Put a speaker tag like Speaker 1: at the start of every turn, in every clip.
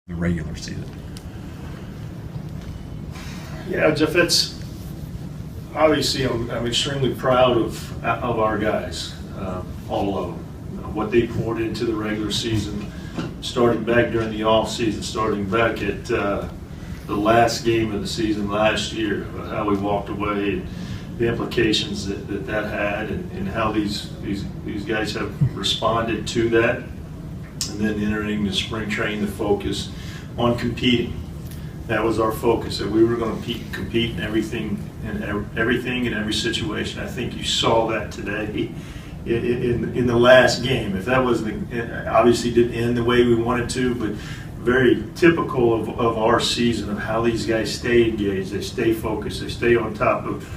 Speaker 1: the regular season?
Speaker 2: Yeah, Jeff, it's obviously I'm extremely proud of our guys, all of them. What they poured into the regular season, starting back during the off season, starting back at the last game of the season last year, how we walked away, and the implications that had, and how these guys have responded to that, and then entering the spring training, the focus on competing. That was our focus, that we were going to compete in everything in every situation. I think you saw that today in the last game. If that wasn't, obviously didn't end the way we wanted to, but very typical of our season, of how these guys stay engaged, they stay focused, they stay on top of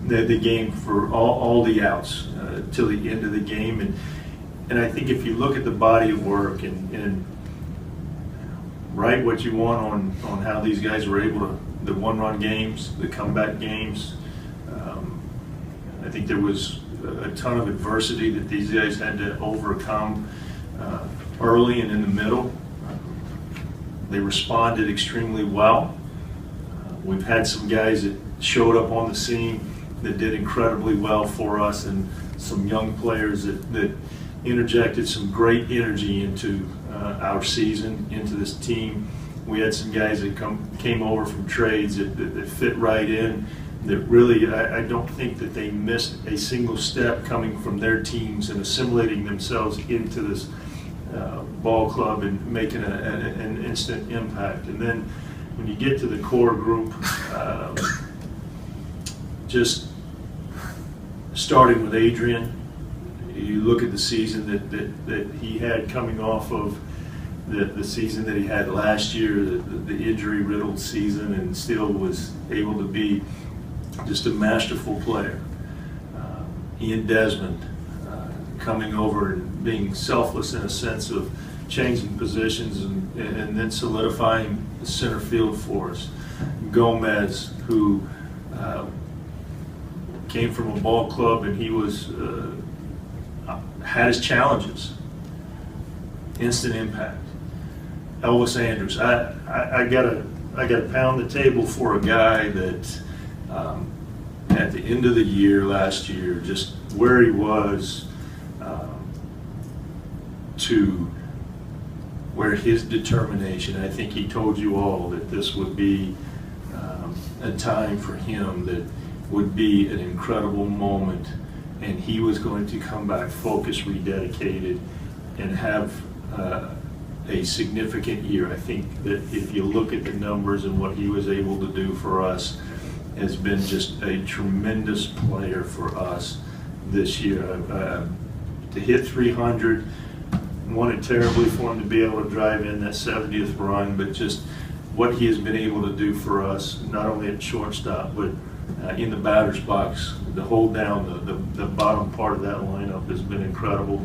Speaker 2: the game for all the outs till the end of the game. And I think if you look at the body of work and write what you want on how these guys were able to, the one-run games, the comeback games, I think there was a ton of adversity that these guys had to overcome early and in the middle. They responded extremely well. We've had some guys that showed up on the scene that did incredibly well for us, and some young players that interjected some great energy into our season, into this team. We had some guys that came over from trades that fit right in, that really, I don't think that they missed a single step coming from their teams and assimilating themselves into this ball club and making an instant impact. And then when you get to the core group, just starting with Adrian, you look at the season that he had coming off of the season that he had last year, the injury-riddled season, and still was able to be just a masterful player. Ian Desmond coming over and being selfless in a sense of changing positions and then solidifying the center field for us. Gomez, who came from a ball club, and he was had his challenges. Instant impact. Elvis Andrews. I gotta pound the table for a guy that at the end of the year last year, just where he was to where his determination. I think he told you all that this would be a time for him that would be an incredible moment, and he was going to come back focused, rededicated, and have a significant year. I think that if you look at the numbers and what he was able to do for us, has been just a tremendous player for us this year. To hit 300, wanted terribly for him to be able to drive in that 70th run, but just what he has been able to do for us, not only at shortstop, but in the batter's box, to hold down the bottom part of that lineup has been incredible.